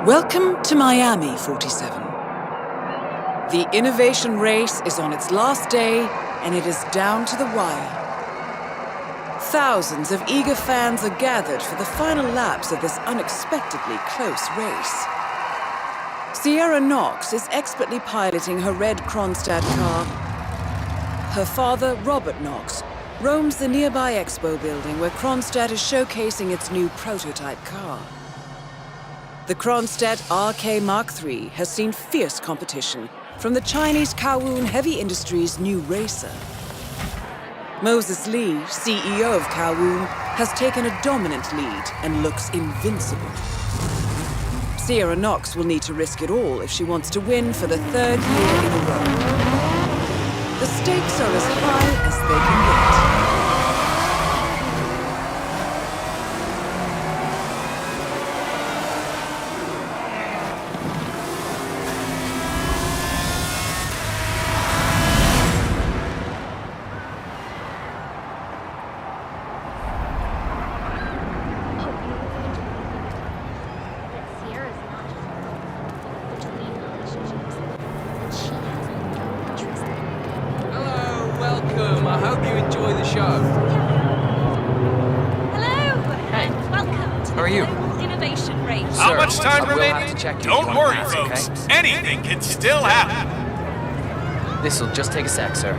Welcome to Miami, 47. The innovation race is on its last day, and it is down to the wire. Thousands of eager fans are gathered for the final laps of this unexpectedly close race. Sierra Knox is expertly piloting her red Kronstadt car. Her father, Robert Knox, roams the nearby expo building where Kronstadt is showcasing its new prototype car. The Kronstadt RK Mark III has seen fierce competition from the Chinese Kowloon Heavy Industries' new racer. Moses Lee, CEO of Kowloon, has taken a dominant lead and looks invincible. Sierra Knox will need to risk it all if she wants to win for the third year in a row. The stakes are as high as they can get. Don't worry, folks. Okay? Anything can still happen. This'll just take a sec, sir.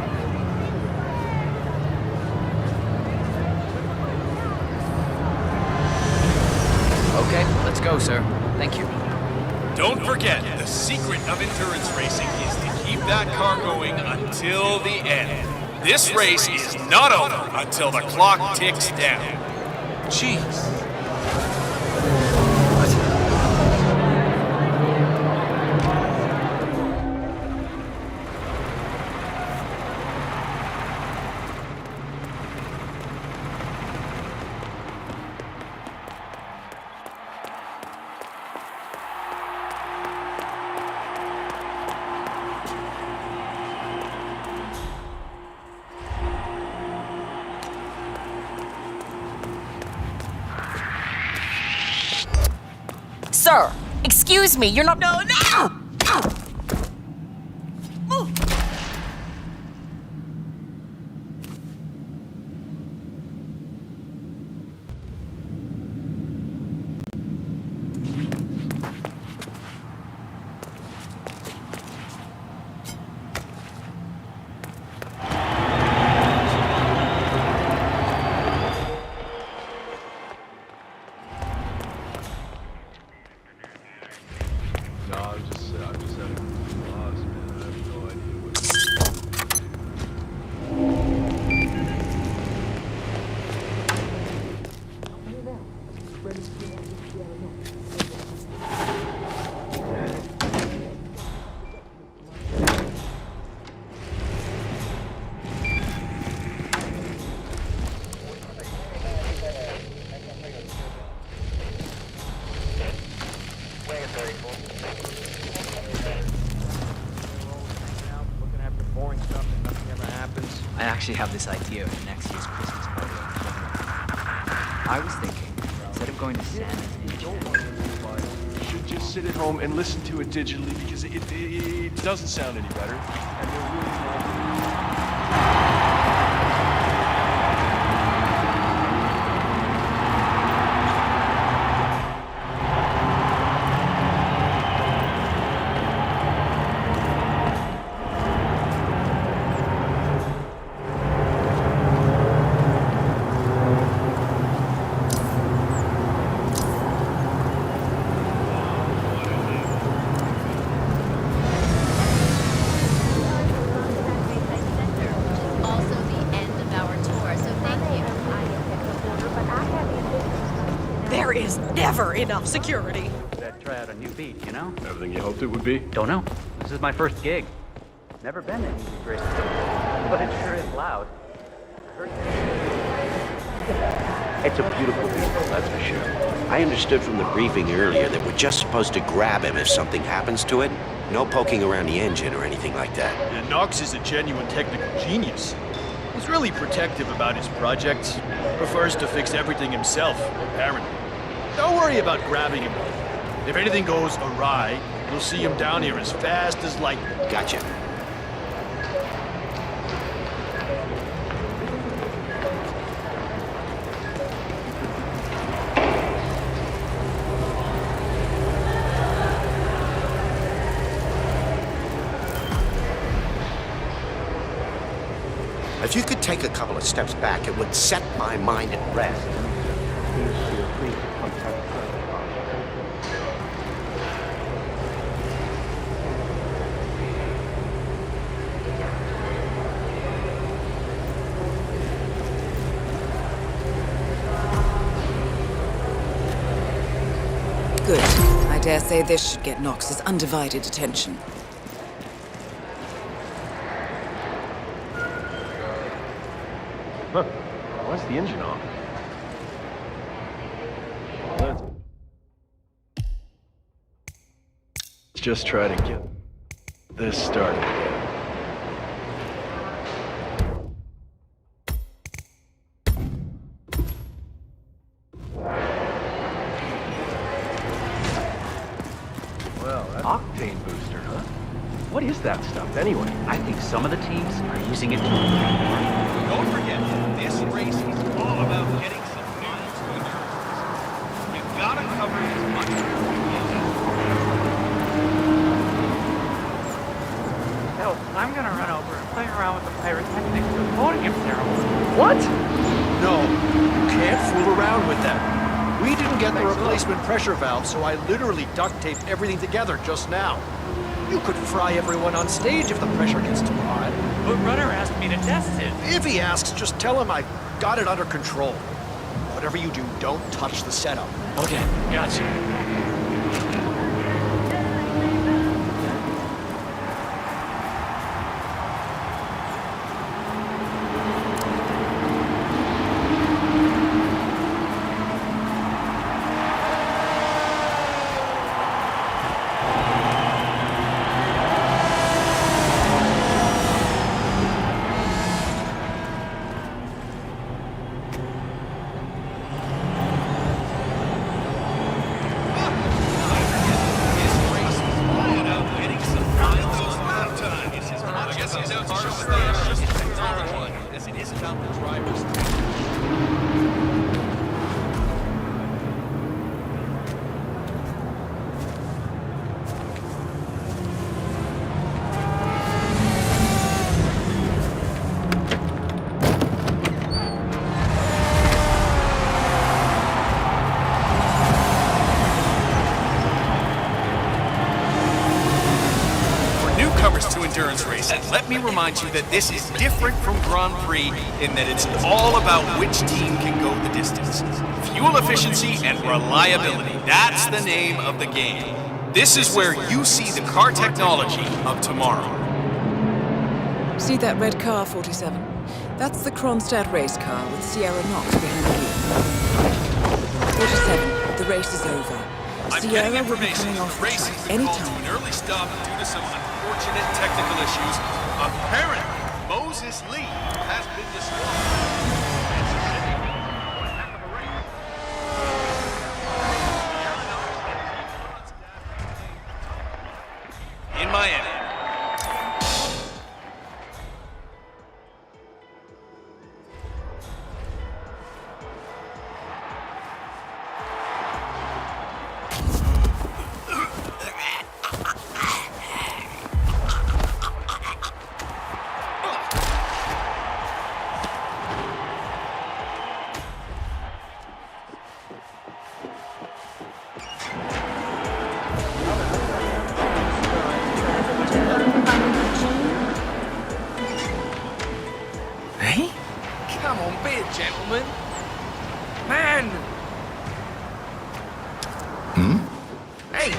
Okay, let's go, sir. Thank you. Don't forget, the secret of endurance racing is to keep that car going until the end. This race is not over until the clock ticks down. Jeez. Sir, excuse me, you're not— No! I actually have this idea for next year's Christmas party. I was thinking, instead of going to Santa's in January, you should just sit at home and listen to it digitally because it doesn't sound any better. And they're really There is never enough security. I'd try out a new beat, you know? everything you hoped it would be. Don't know. This is my first gig. Never been to music races, but it sure is loud. It's a beautiful vehicle, that's for sure. I understood from the briefing earlier that we're just supposed to grab him if something happens to it. No poking around the engine or anything like that. Yeah, Knox is a genuine technical genius. He's really protective about his projects. Prefers to fix everything himself, apparently. Don't worry about grabbing him. If anything goes awry, you'll see him down here as fast as lightning. Gotcha. If you could take a couple of steps back, it would set my mind at rest. Please feel free to contact further. Good. I dare say this should get Knox's undivided attention. Huh. Why's the engine off? Let's just try to get this started again. Well, that's octane booster, huh? What is that stuff anyway? I think some of the teams are using it to... Don't forget, this race is all about getting some miles to endurance. You've got to cover as much as you can. Hell, I'm gonna run over and play around with the pyrotechnics of the podium ceremony. What? No, you can't fool around with that. We didn't get the replacement pressure valve, so I literally duct taped everything together just now. You could fry everyone on stage if the pressure gets too hot. But Runner asked me to test it. If he asks, just tell him I got it under control. Whatever you do, don't touch the setup. Okay, gotcha. Endurance racing, let me remind you that this is different from Grand Prix in that it's all about which team can go the distance. Fuel efficiency and reliability, that's the name of the game. This is where you see the car technology of tomorrow. See that red car, 47? That's the Kronstadt race car with Sierra Knox behind the wheel. 47, the race is over. I'm Sierra getting will be information coming the off the race track has been called to anytime. an early stop due to some unfortunate technical issues. Apparently, Moses Lee has been disqualified. In Miami. Come on, be a gentleman. Man! Hey!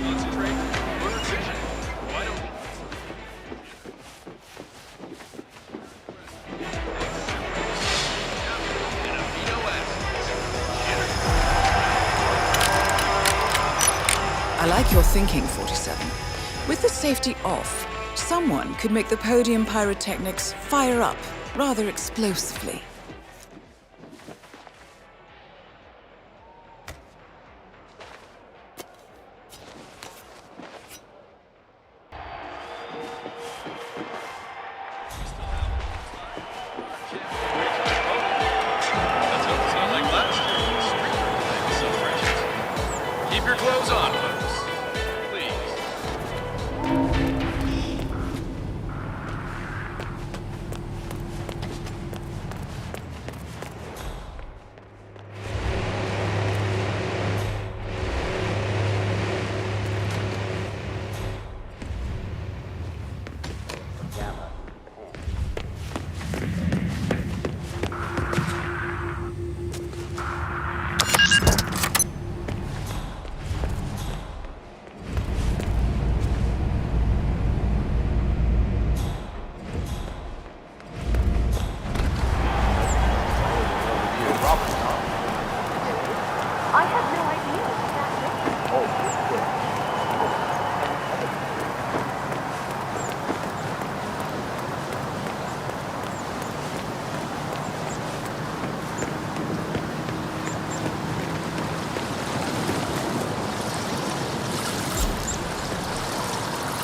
Concentrate. Bird vision. Why don't I like your thinking, 47. With the safety off, someone could make the podium pyrotechnics fire up rather explosively.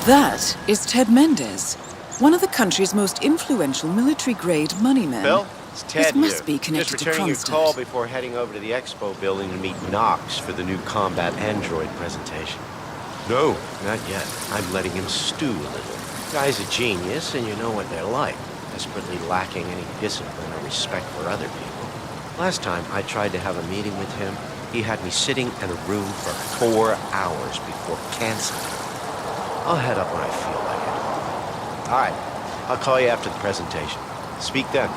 That is Ted Mendez, one of the country's most influential military-grade money men. Bill, it's Ted This must here. be connected Just to returning your call Kronstadt. before heading over to the expo building to meet Knox for the new combat android presentation. No, not yet. I'm letting him stew a little. Guy's a genius, and you know what they're like. Desperately lacking any discipline or respect for other people. Last time I tried to have a meeting with him, he had me sitting in a room for 4 hours before canceling. I'll head up when I feel like it. All right, I'll call you after the presentation. Speak then.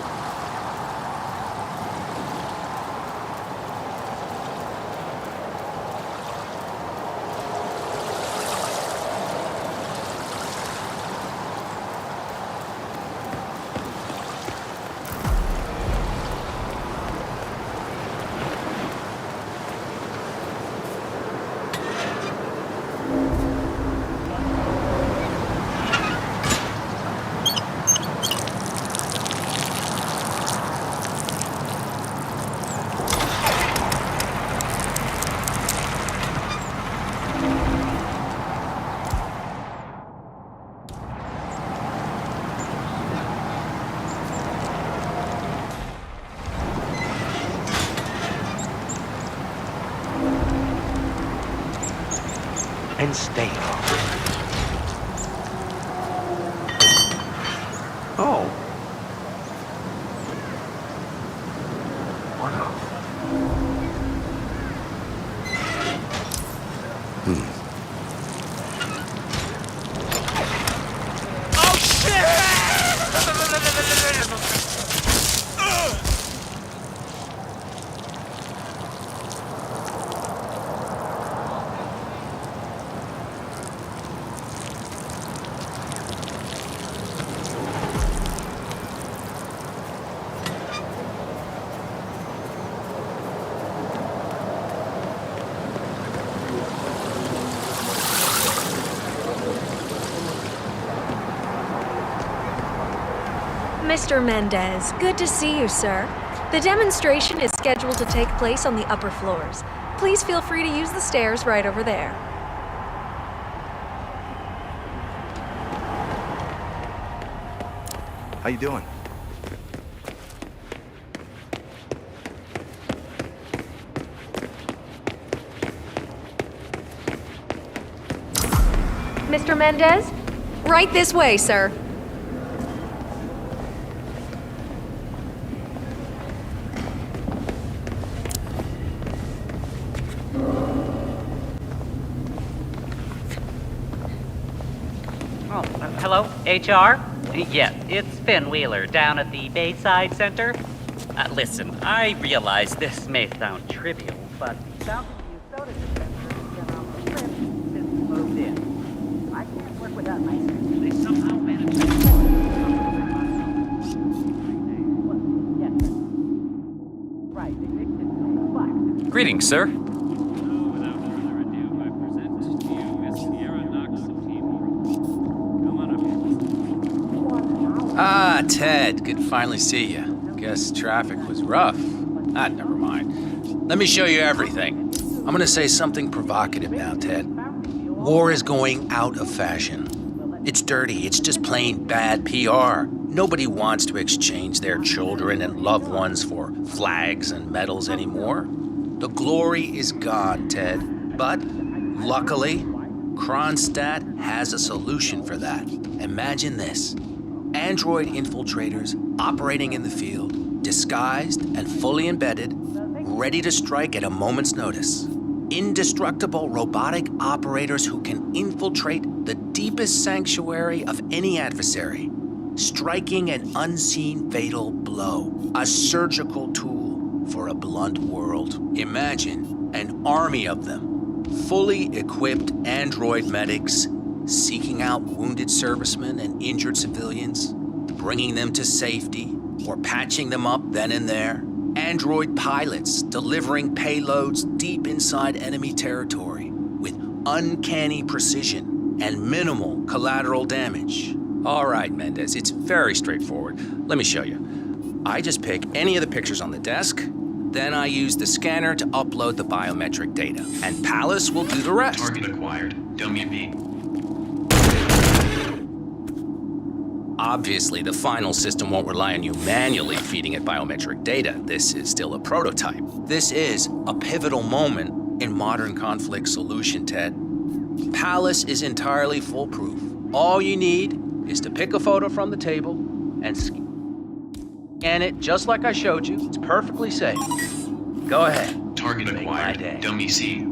And stay off. Oh. Wow. Oh, shit! Mr. Mendez, good to see you, sir. The demonstration is scheduled to take place on the upper floors. Please feel free to use the stairs right over there. How you doing? Mr. Mendez? Right this way, sir. Hello, HR? Yes, it's Finn Wheeler down at the Bayside Center. Listen, I realize this may sound trivial, but Fountain View Soda Dispenser has been on the trip since we moved in. I can't work without my sister. They somehow managed to... Yes, sir. Right, they fixed it. But... Greetings, sir. Ah, Ted, good to finally see you. Guess traffic was rough. Ah, never mind. Let me show you everything. I'm gonna say something provocative now, Ted. War is going out of fashion. It's dirty, it's just plain bad PR. Nobody wants to exchange their children and loved ones for flags and medals anymore. The glory is gone, Ted. But, luckily, Kronstadt has a solution for that. Imagine this. Android infiltrators operating in the field, disguised and fully embedded, ready to strike at a moment's notice. Indestructible robotic operators who can infiltrate the deepest sanctuary of any adversary, striking an unseen fatal blow, a surgical tool for a blunt world. Imagine an army of them, fully equipped android medics seeking out wounded servicemen and injured civilians, bringing them to safety or patching them up then and there. Android pilots delivering payloads deep inside enemy territory with uncanny precision and minimal collateral damage. All right, Mendez, it's very straightforward. Let me show you. I just pick any of the pictures on the desk, then I use the scanner to upload the biometric data, and Palace will do the rest. Target acquired. Dummy beat. Obviously, the final system won't rely on you manually feeding it biometric data. This is still a prototype. This is a pivotal moment in modern conflict solution, Ted. Palace is entirely foolproof. All you need is to pick a photo from the table and scan it just like I showed you. It's perfectly safe. Go ahead. Target acquired. Dummy C.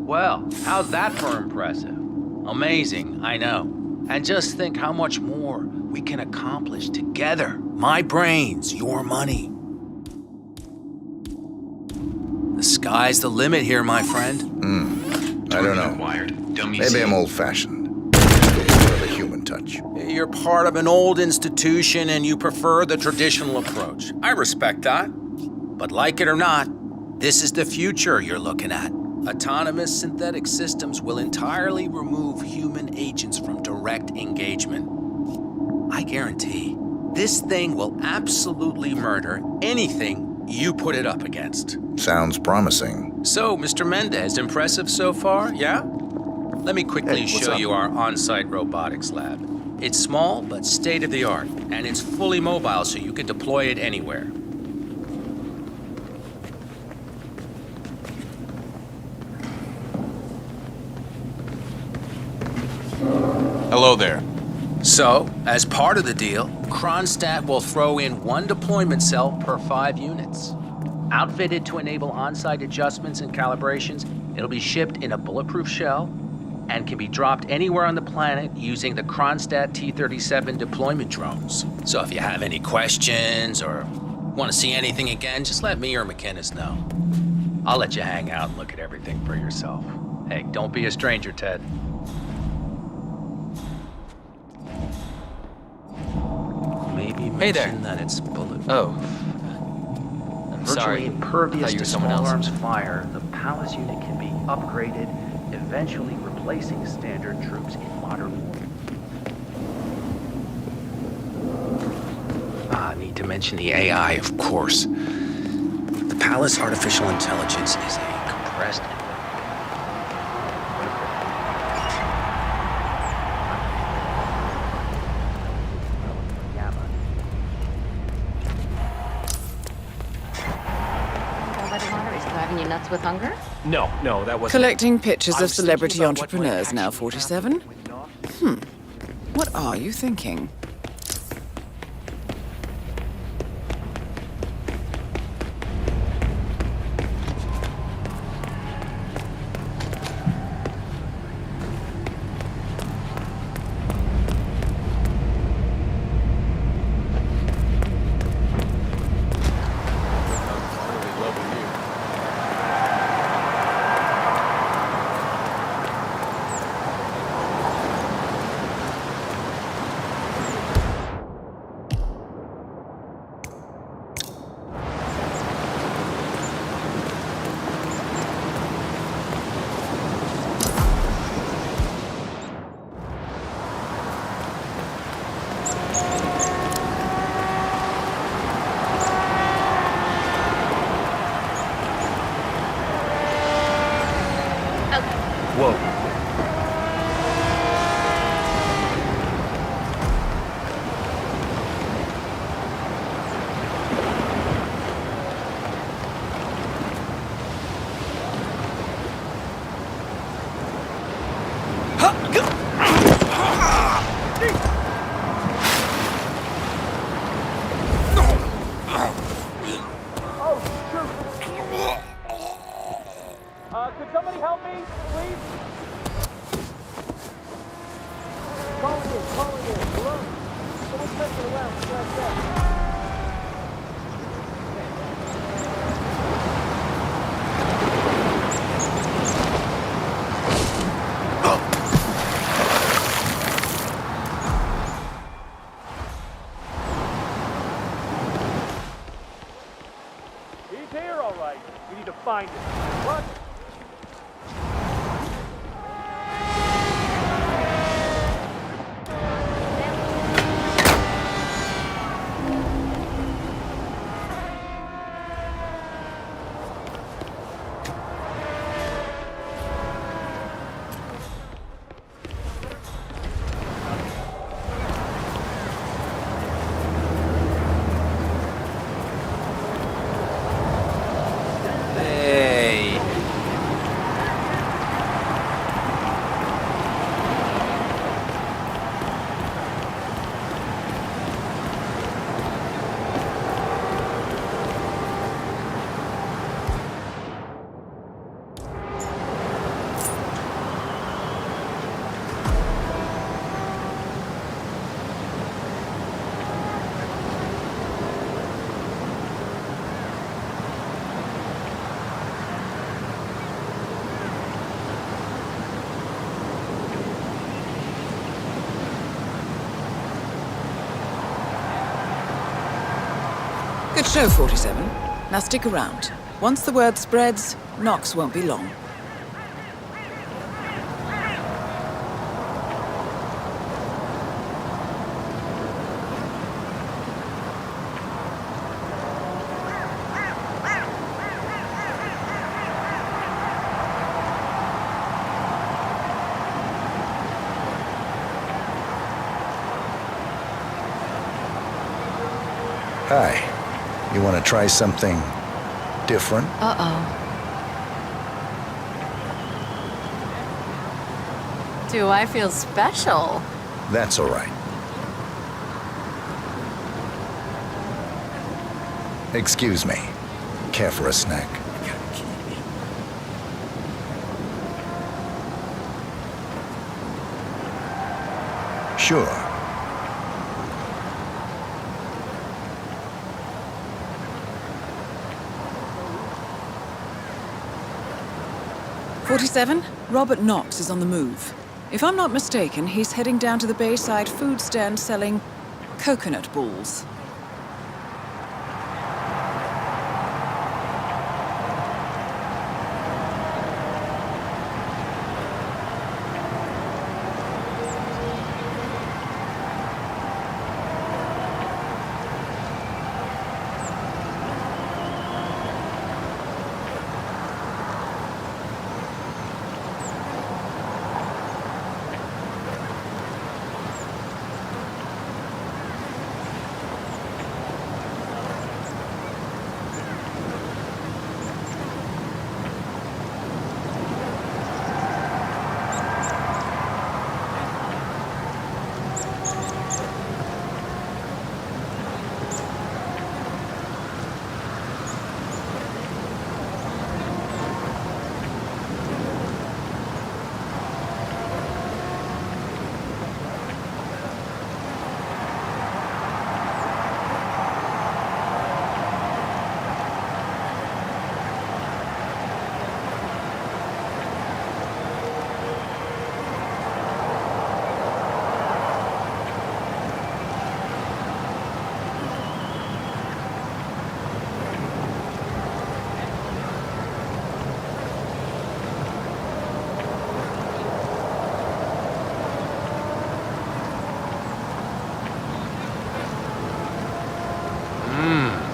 Well, how's that for impressive? Amazing, I know. And just think how much more we can accomplish together. My brains, your money. The sky's the limit here, my friend. I don't know. Maybe I'm old-fashioned. More of a human touch. You're part of an old institution and you prefer the traditional approach. I respect that. But like it or not, this is the future you're looking at. Autonomous synthetic systems will entirely remove human agents from direct engagement. I guarantee this thing will absolutely murder anything you put it up against. Sounds promising. So, Mr. Mendez, impressive so far, yeah? Let me quickly show you our on-site robotics lab. It's small, but state-of-the-art, and it's fully mobile, so you can deploy it anywhere. Hello there. So, as part of the deal, Kronstadt will throw in 1 deployment cell per 5 units. Outfitted to enable on-site adjustments and calibrations, it'll be shipped in a bulletproof shell and can be dropped anywhere on the planet using the Kronstadt T-37 deployment drones. So if you have any questions or want to see anything again, just let me or McInnes know. I'll let you hang out and look at everything for yourself. Hey, don't be a stranger, Ted. Maybe Hey there. mention that it's bulletproof. Oh. I'm Virtually sorry. impervious Thought you to were someone small else. arms fire, the Palace unit can be upgraded, eventually replacing standard troops in modern warfare. Need to mention the AI, of course. The Palace artificial intelligence is a compressed Driving you nuts with hunger? No, that wasn't. Collecting pictures I of was thinking celebrity about what might entrepreneurs now, actually 47? happen with Knox. What are you thinking? Whoa. Could somebody help me, please? Calling in. Hello? Someone's messing around. Right there. He's here, all right. We need to find him. What? Show 47. Now stick around. Once the word spreads, Knox won't be long. Hi. You want to try something different? Uh-oh. Do I feel special? That's all right. Excuse me. Care for a snack? Sure. "47, Robert Knox is on the move. If I'm not mistaken, he's heading down to the Bayside food stand selling coconut balls.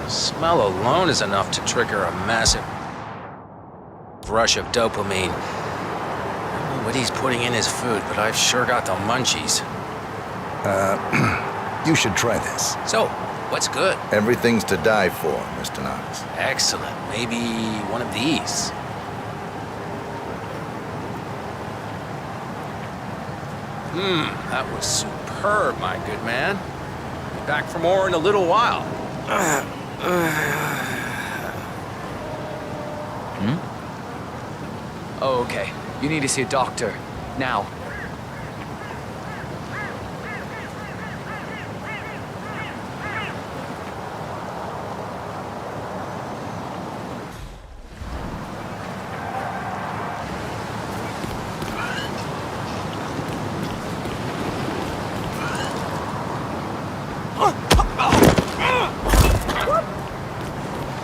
Smell alone is enough to trigger a massive rush of dopamine. I don't know what he's putting in his food, but I've sure got the munchies. You should try this. So, what's good? Everything's to die for, Mr. Knox. Excellent. Maybe one of these. That was superb, my good man. Be back for more in a little while. Oh, okay. You need to see a doctor. Now.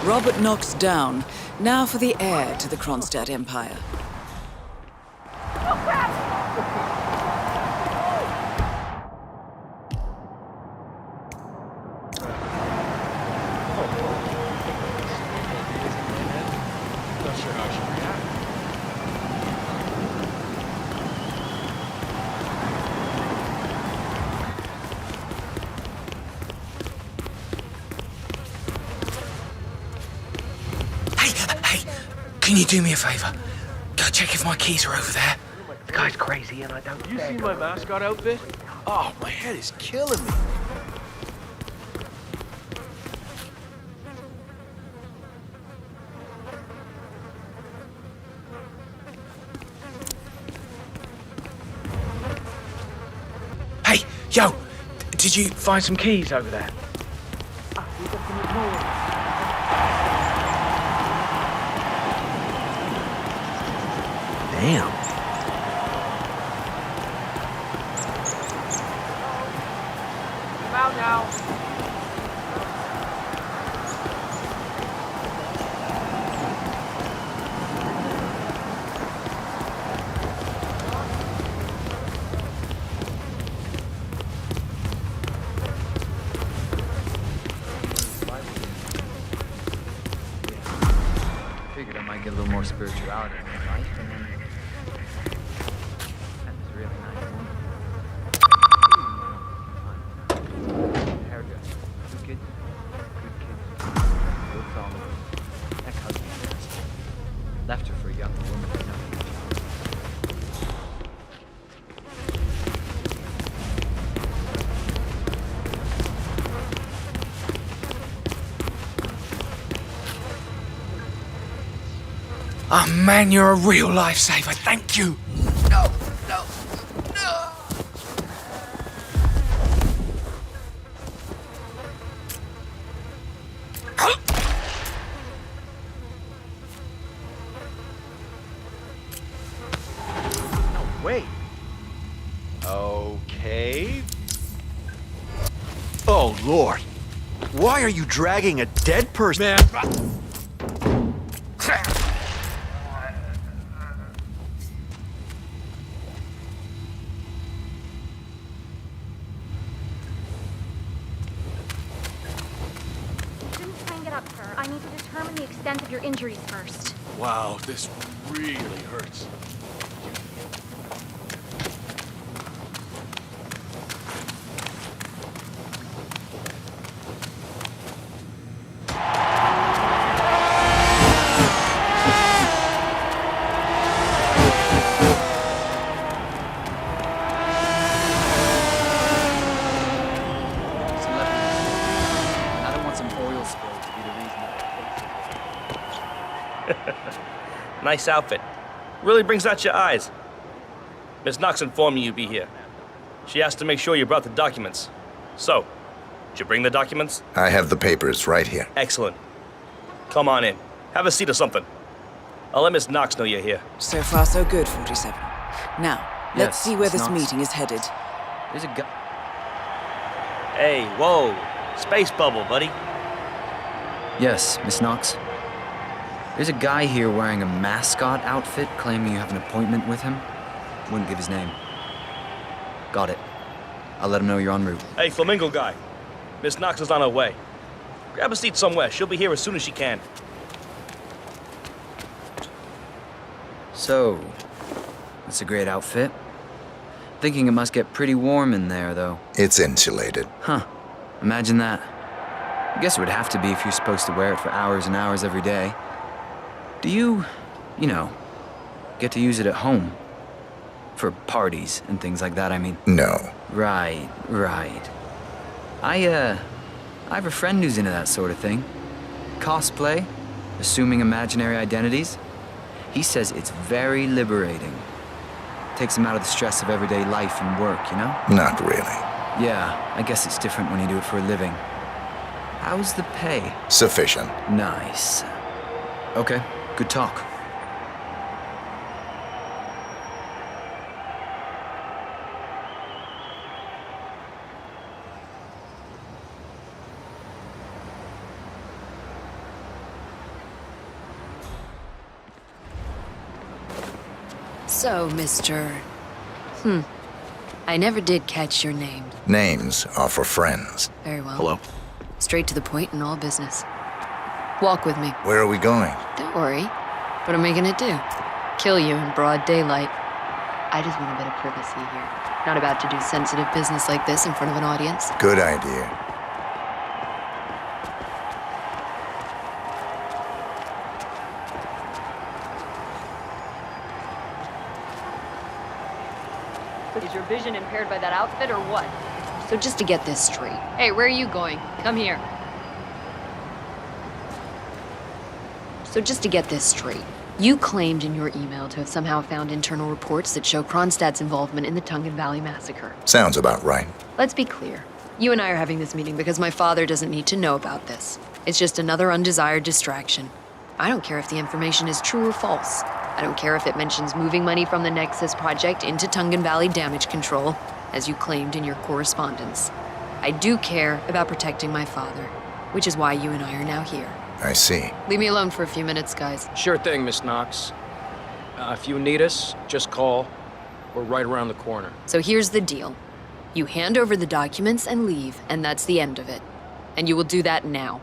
Robert Knox down. Now for the heir to the Kronstadt Empire. Can you do me a favor? Go check if my keys are over there. The guy's crazy and I don't... You see my mascot outfit? Oh, my head is killing me. Hey, yo! Did you find some keys over there? Damn. Come out now. spirituality in my life, and then met this really nice woman. Hairdresser, good kids, good family, ex-husband, left her for a younger woman with nothing. Oh man, you're a real lifesaver. Thank you. No, no, no. Wait. Okay. Oh, Lord. Why are you dragging a dead person? Man. I need to determine the extent of your injuries first. Wow, this really hurts. Nice outfit. Really brings out your eyes. Miss Knox informed me you'd be here. She asked to make sure you brought the documents. So, did you bring the documents? I have the papers right here. Excellent. Come on in. Have a seat or something. I'll let Miss Knox know you're here. So far, so good, 47. Now, let's Yes, see where Miss this Knox. meeting is headed. There's a guy. Hey, whoa. Space bubble, buddy. Yes, Miss Knox. There's a guy here wearing a mascot outfit claiming you have an appointment with him. Wouldn't give his name. Got it. I'll let him know you're en route. Hey, Flamingo guy. Miss Knox is on her way. Grab a seat somewhere. She'll be here as soon as she can. So, that's a great outfit. Thinking it must get pretty warm in there, though. It's insulated. Huh. Imagine that. I guess it would have to be if you're supposed to wear it for hours and hours every day. Do you know, get to use it at home? For parties and things like that, I mean. No. Right. I have a friend who's into that sort of thing. Cosplay, assuming imaginary identities. He says it's very liberating. Takes him out of the stress of everyday life and work, you know? Not really. Yeah, I guess it's different when you do it for a living. How's the pay? Sufficient. Nice. Okay, good talk. So, Mr. I never did catch your name. Names are for friends. Very well. Hello? Straight to the point in all business. Walk with me. Where are we going? Don't worry. What am I gonna do? Kill you in broad daylight. I just want a bit of privacy here. Not about to do sensitive business like this in front of an audience. Good idea. Is your vision impaired by that outfit or what? So just to get this straight. Hey, where are you going? Come here. So just to get this straight. You claimed in your email to have somehow found internal reports that show Kronstadt's involvement in the Tungan Valley massacre. Sounds about right. Let's be clear. You and I are having this meeting because my father doesn't need to know about this. It's just another undesired distraction. I don't care if the information is true or false. I don't care if it mentions moving money from the Nexus project into Tungan Valley damage control, as you claimed in your correspondence. I do care about protecting my father, which is why you and I are now here. I see. Leave me alone for a few minutes, guys. Sure thing, Miss Knox. If you need us, just call. We're right around the corner. So here's the deal. You hand over the documents and leave, and that's the end of it. And you will do that now.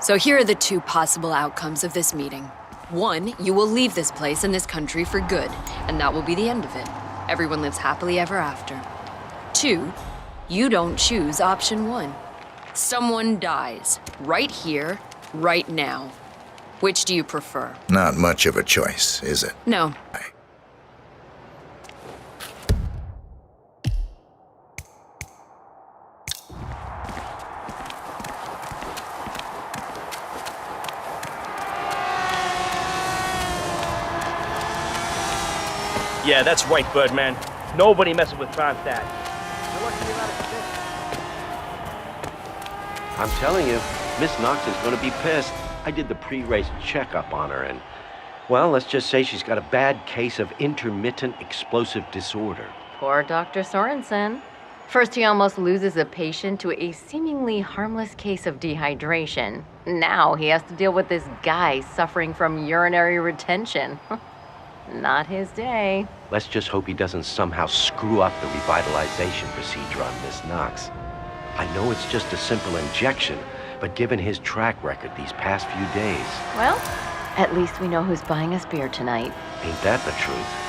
So here are the two possible outcomes of this meeting. One, you will leave this place and this country for good, and that will be the end of it. Everyone lives happily ever after. Two, you don't choose option one. Someone dies, right here, right now. Which do you prefer? Not much of a choice, is it? No. Yeah, that's right, Birdman. Nobody messes with Kronstadt. I'm telling you, Miss Knox is going to be pissed. I did the pre-race checkup on her and, well, let's just say she's got a bad case of intermittent explosive disorder. Poor Dr. Sorensen. First, he almost loses a patient to a seemingly harmless case of dehydration. Now he has to deal with this guy suffering from urinary retention. Not his day. Let's just hope he doesn't somehow screw up the revitalization procedure on Miss Knox. I know it's just a simple injection, but given his track record these past few days... Well, at least we know who's buying us beer tonight. Ain't that the truth?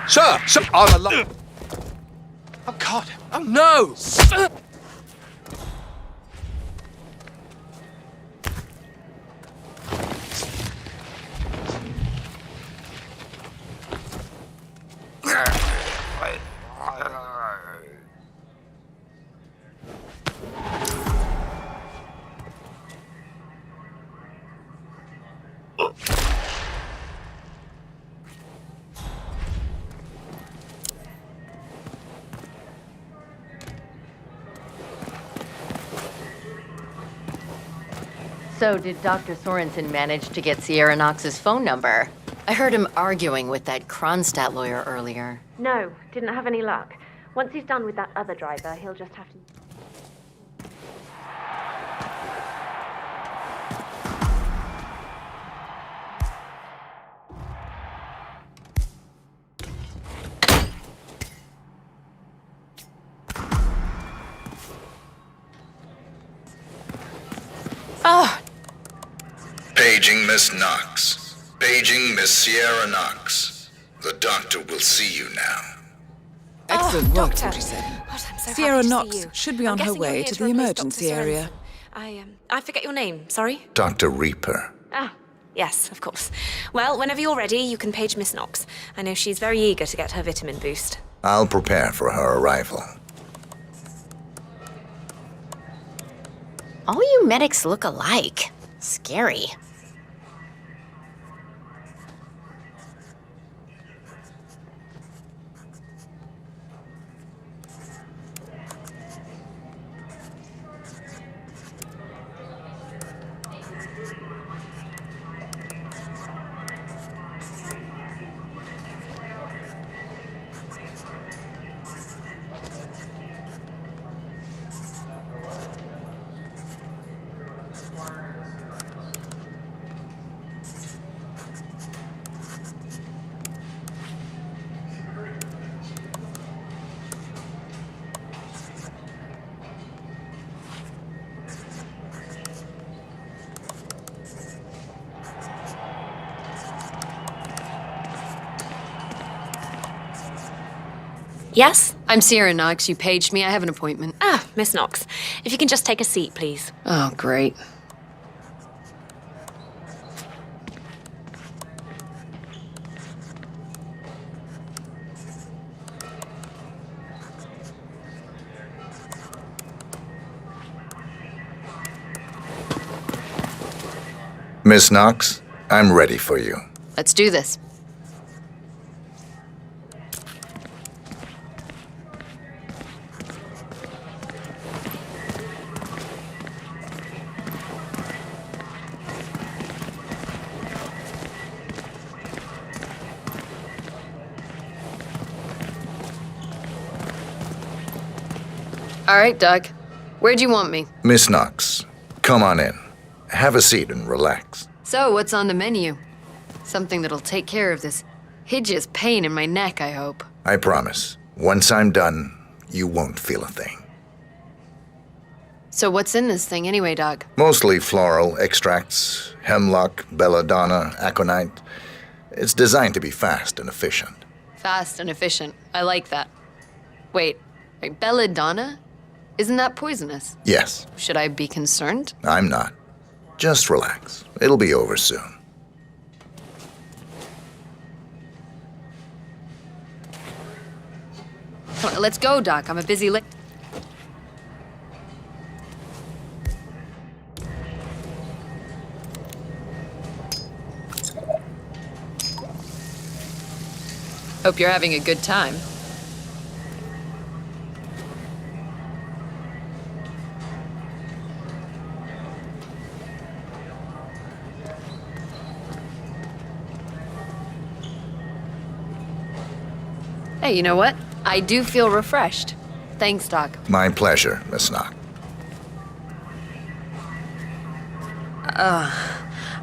Sir, I'm alive. Oh, God. Oh, no! So did Dr. Sorensen manage to get Sierra Knox's phone number? I heard him arguing with that Kronstadt lawyer earlier. No, didn't have any luck. Once he's done with that other driver, he'll just have to... Oh! Paging Miss Knox. Paging Miss Sierra Knox. The doctor will see you now. Excellent work, Doctor. 47. God, I'm so Sierra happy to Knox see you. should be on I'm her guessing you're way here to to the replace emergency Dr. area. I forget your name, sorry? Dr. Reaper. Ah, yes, of course. Well, whenever you're ready, you can page Miss Knox. I know she's very eager to get her vitamin boost. I'll prepare for her arrival. All you medics look alike. Scary. Yes? I'm Sierra Knox. You paged me. I have an appointment. Ah, Miss Knox. If you can just take a seat, please. Oh, great. Miss Knox, I'm ready for you. Let's do this. All right, Doug. Where'd you want me? Miss Knox, come on in. Have a seat and relax. So, what's on the menu? Something that'll take care of this hideous pain in my neck, I hope. I promise. Once I'm done, you won't feel a thing. So what's in this thing anyway, Doug? Mostly floral extracts, hemlock, belladonna, aconite. It's designed to be fast and efficient. Fast and efficient. I like that. Wait, belladonna? Isn't that poisonous? Yes. Should I be concerned? I'm not. Just relax. It'll be over soon. Come on, let's go, Doc. I'm a busy Hope you're having a good time. Hey, you know what? I do feel refreshed. Thanks, Doc. My pleasure, Miss Knox.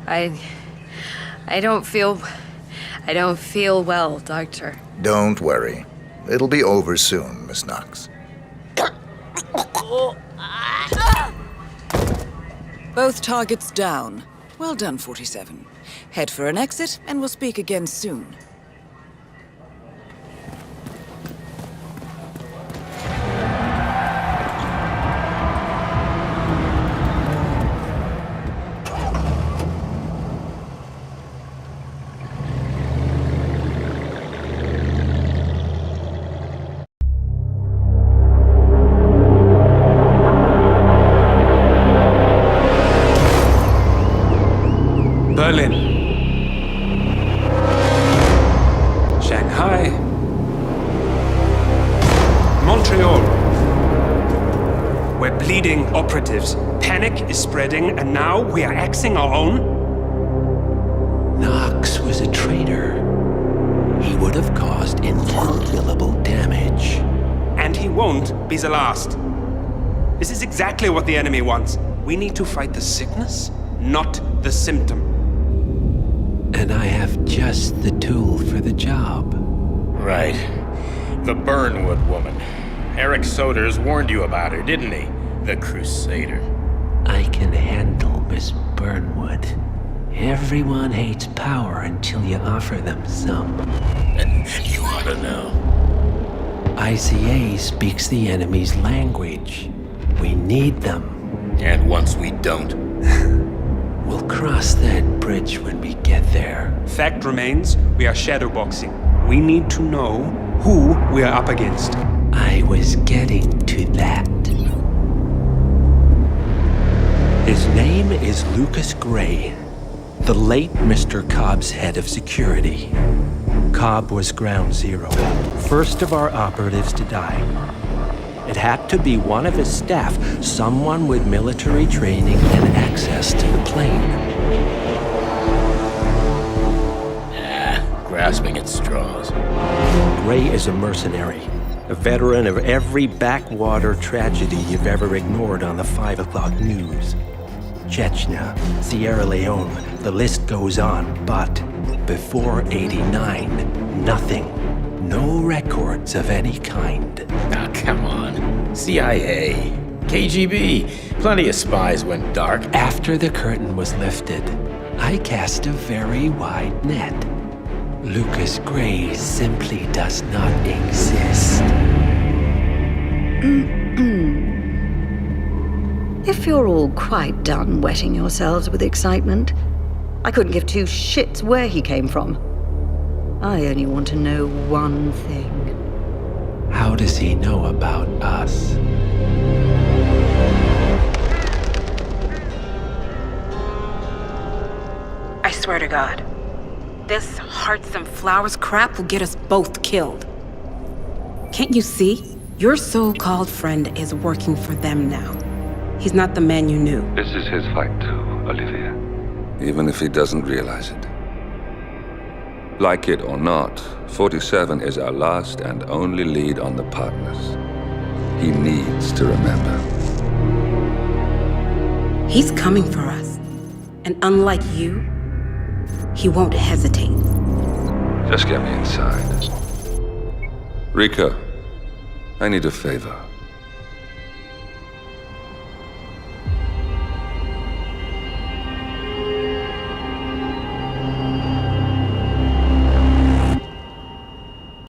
I don't feel well, Doctor. Don't worry. It'll be over soon, Miss Knox. Both targets down. Well done, 47. Head for an exit, and we'll speak again soon. Berlin, Shanghai, Montreal. We're bleeding operatives. Panic is spreading, and now we are axing our own? Knox was a traitor. He would have caused incalculable damage. And he won't be the last. This is exactly what the enemy wants. We need to fight the sickness, not the symptom. And I have just the tool for the job. Right. The Burnwood woman. Eric Soders warned you about her, didn't he? The Crusader. I can handle Miss Burnwood. Everyone hates power until you offer them some. And you ought to know. ICA speaks the enemy's language. We need them. And once we don't? We'll cross that bridge when we get there. Fact remains, we are shadowboxing. We need to know who we are up against. I was getting to that. His name is Lucas Gray, the late Mr. Cobb's head of security. Cobb was ground zero, first of our operatives to die. It had to be one of his staff, someone with military training and access to the plane. Grasping at straws. Gray is a mercenary, a veteran of every backwater tragedy you've ever ignored on the 5 o'clock news. Chechnya, Sierra Leone, the list goes on, but before '89, nothing. No records of any kind. Ah, come on. CIA, KGB, plenty of spies went dark. After the curtain was lifted, I cast a very wide net. Lucas Gray simply does not exist. If you're all quite done wetting yourselves with excitement, I couldn't give two shits where he came from. I only want to know one thing. How does he know about us? I swear to God, this hearts and flowers crap will get us both killed. Can't you see? Your so-called friend is working for them now. He's not the man you knew. This is his fight too, Olivia. Even if he doesn't realize it. Like it or not, 47 is our last and only lead on the partners. He needs to remember. He's coming for us. And unlike you, he won't hesitate. Just get me inside. Rico, I need a favor.